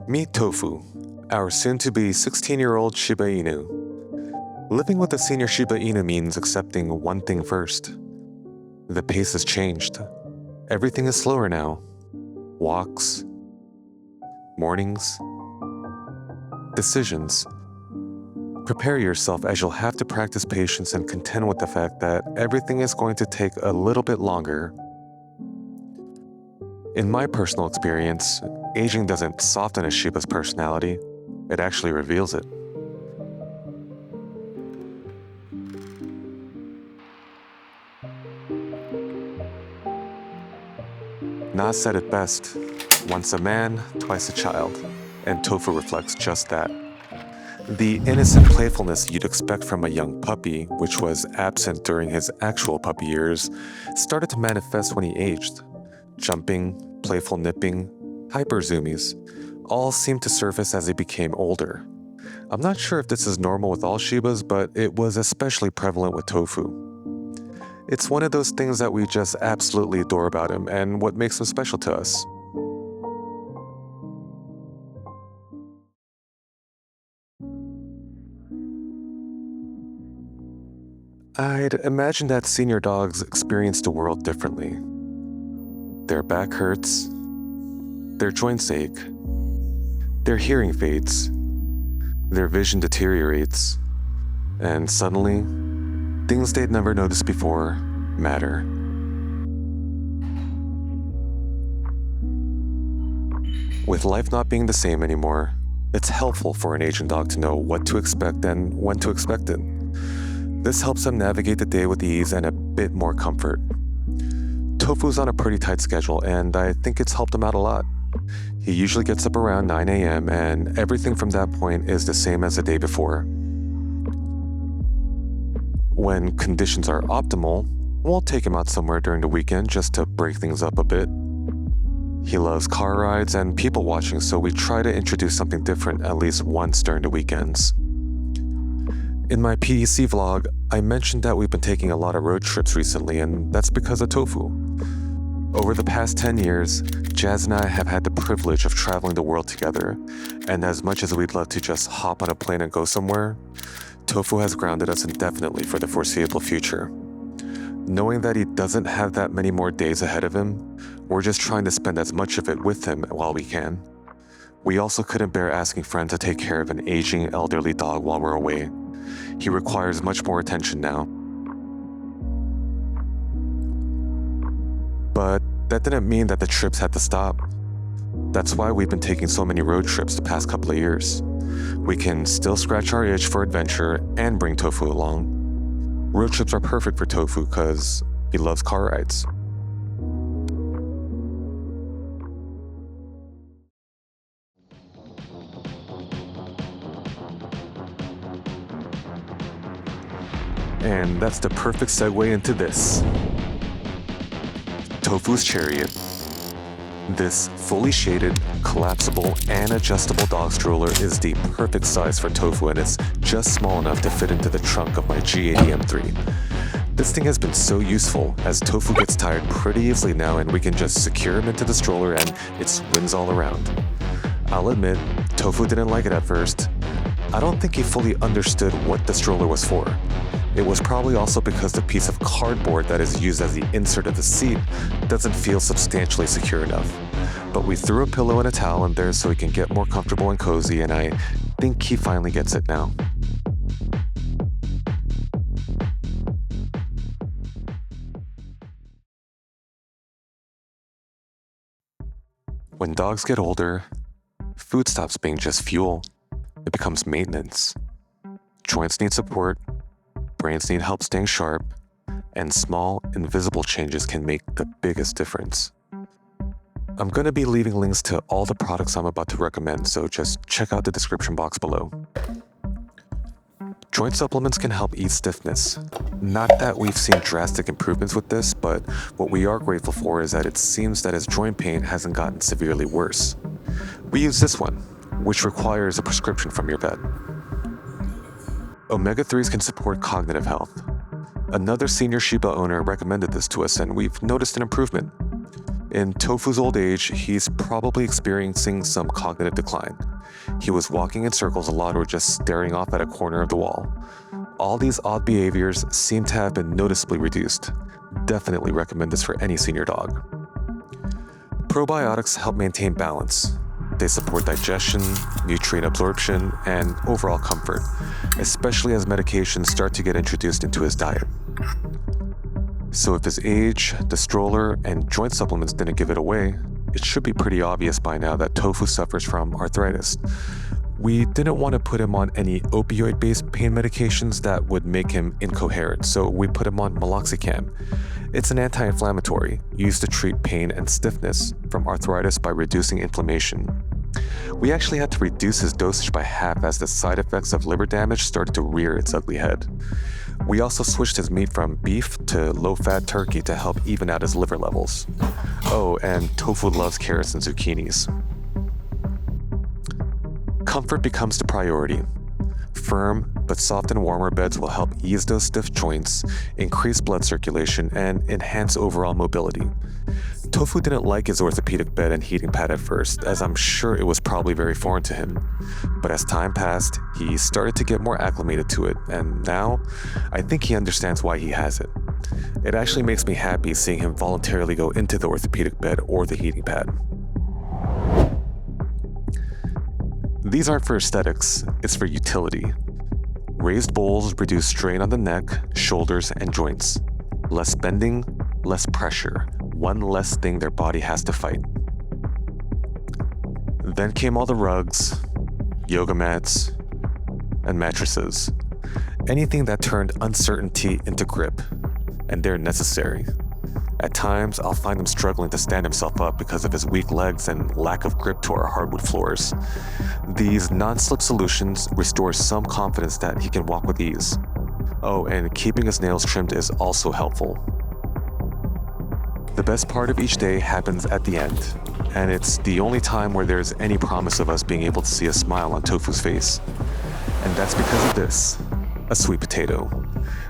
Meet Tofu, our soon-to-be 16-year-old Shiba Inu. Living with a senior Shiba Inu means accepting one thing first. The pace has changed. Everything is slower now. Walks, mornings, decisions. Prepare yourself as you'll have to practice patience and contend with the fact that everything is going to take a little bit longer. In my personal experience, aging doesn't soften a Shiba's personality, it actually reveals it. Na said it best, once a man, twice a child, and Tofu reflects just that. The innocent playfulness you'd expect from a young puppy, which was absent during his actual puppy years, started to manifest when he aged. Jumping, playful nipping, hyper zoomies, all seemed to surface as he became older. I'm not sure if this is normal with all Shibas, but it was especially prevalent with Tofu. It's one of those things that we just absolutely adore about him and what makes him special to us. I'd imagine that senior dogs experience the world differently. Their back hurts, their joints ache, their hearing fades, their vision deteriorates, and suddenly, things they'd never noticed before matter. With life not being the same anymore, it's helpful for an aging dog to know what to expect and when to expect it. This helps them navigate the day with ease and a bit more comfort. Tofu's on a pretty tight schedule, and I think it's helped him out a lot. He usually gets up around 9 a.m., and everything from that point is the same as the day before. When conditions are optimal, we'll take him out somewhere during the weekend just to break things up a bit. He loves car rides and people watching, so we try to introduce something different at least once during the weekends. In my PEC vlog, I mentioned that we've been taking a lot of road trips recently, and that's because of Tofu. Over the past 10 years, Jazz and I have had the privilege of traveling the world together, and as much as we'd love to just hop on a plane and go somewhere, Tofu has grounded us indefinitely for the foreseeable future. Knowing that he doesn't have that many more days ahead of him, we're just trying to spend as much of it with him while we can. We also couldn't bear asking friends to take care of an aging elderly dog while we're away. He requires much more attention now. But that didn't mean that the trips had to stop. That's why we've been taking so many road trips the past couple of years. We can still scratch our itch for adventure and bring Tofu along. Road trips are perfect for Tofu because he loves car rides. And that's the perfect segue into this. Tofu's Chariot. This fully shaded, collapsible, and adjustable dog stroller is the perfect size for Tofu, and it's just small enough to fit into the trunk of my G80 M3. This thing has been so useful, as Tofu gets tired pretty easily now, and we can just secure him into the stroller and it swings all around. I'll admit, Tofu didn't like it at first. I don't think he fully understood what the stroller was for. It was probably also because the piece of cardboard that is used as the insert of the seat doesn't feel substantially secure enough. But we threw a pillow and a towel in there so he can get more comfortable and cozy, and I think he finally gets it now. When dogs get older, food stops being just fuel. It becomes maintenance. Joints need support, brains need help staying sharp, and small, invisible changes can make the biggest difference. I'm going to be leaving links to all the products I'm about to recommend, so just check out the description box below. Joint supplements can help ease stiffness. Not that we've seen drastic improvements with this, but what we are grateful for is that it seems that his joint pain hasn't gotten severely worse. We use this one, which requires a prescription from your vet. Omega-3s can support cognitive health. Another senior Shiba owner recommended this to us, and we've noticed an improvement. In Tofu's old age, he's probably experiencing some cognitive decline. He was walking in circles a lot or just staring off at a corner of the wall. All these odd behaviors seem to have been noticeably reduced. Definitely recommend this for any senior dog. Probiotics help maintain balance. They support digestion, nutrient absorption, and overall comfort, especially as medications start to get introduced into his diet. So if his age, the stroller, and joint supplements didn't give it away, it should be pretty obvious by now that Tofu suffers from arthritis. We didn't want to put him on any opioid-based pain medications that would make him incoherent, so we put him on meloxicam. It's an anti-inflammatory used to treat pain and stiffness from arthritis by reducing inflammation. We actually had to reduce his dosage by half as the side effects of liver damage started to rear its ugly head. We also switched his meat from beef to low-fat turkey to help even out his liver levels. Oh, and Tofu loves carrots and zucchinis. Comfort becomes the priority. Firm but soft and warmer beds will help ease those stiff joints, increase blood circulation, and enhance overall mobility. Tofu didn't like his orthopedic bed and heating pad at first, as I'm sure it was probably very foreign to him. But as time passed, he started to get more acclimated to it, and now I think he understands why he has it. It actually makes me happy seeing him voluntarily go into the orthopedic bed or the heating pad. These aren't for aesthetics, it's for utility. Raised bowls reduce strain on the neck, shoulders, and joints. Less bending, less pressure, one less thing their body has to fight. Then came all the rugs, yoga mats, and mattresses. Anything that turned uncertainty into grip, and they're necessary. At times, I'll find him struggling to stand himself up because of his weak legs and lack of grip to our hardwood floors. These non-slip solutions restore some confidence that he can walk with ease. Oh, and keeping his nails trimmed is also helpful. The best part of each day happens at the end, and it's the only time where there's any promise of us being able to see a smile on Tofu's face. And that's because of this, a sweet potato.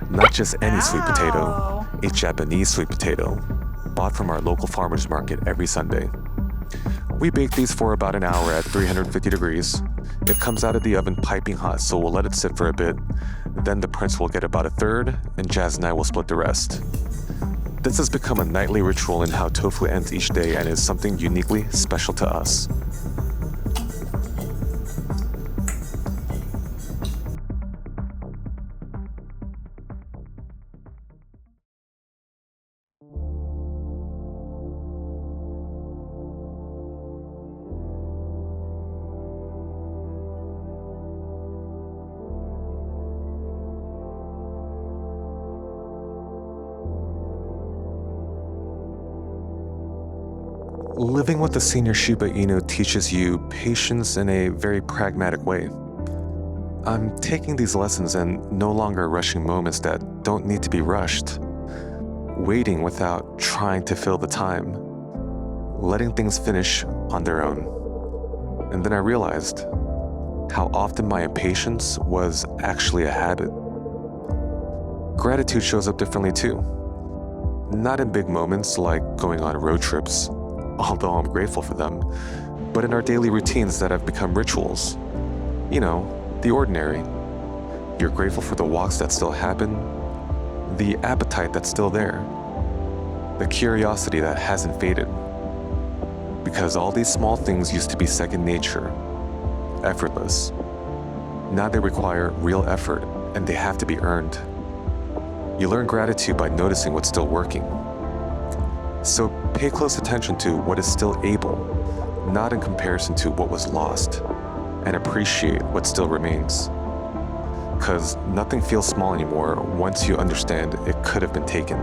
Not just any sweet potato, a Japanese sweet potato, bought from our local farmer's market every Sunday. We bake these for about an hour at 350 degrees. It comes out of the oven piping hot, so we'll let it sit for a bit. Then the prince will get about a third, and Jazz and I will split the rest. This has become a nightly ritual in how Tofu ends each day and is something uniquely special to us. Living with a senior Shiba Inu teaches you patience in a very pragmatic way. I'm taking these lessons and no longer rushing moments that don't need to be rushed. Waiting without trying to fill the time. Letting things finish on their own. And then I realized how often my impatience was actually a habit. Gratitude shows up differently too. Not in big moments like going on road trips, although I'm grateful for them, but in our daily routines that have become rituals. You know, the ordinary. You're grateful for the walks that still happen, the appetite that's still there, the curiosity that hasn't faded. Because all these small things used to be second nature, effortless. Now they require real effort, and they have to be earned. You learn gratitude by noticing what's still working. So pay close attention to what is still able, not in comparison to what was lost, and appreciate what still remains. Because nothing feels small anymore once you understand it could have been taken.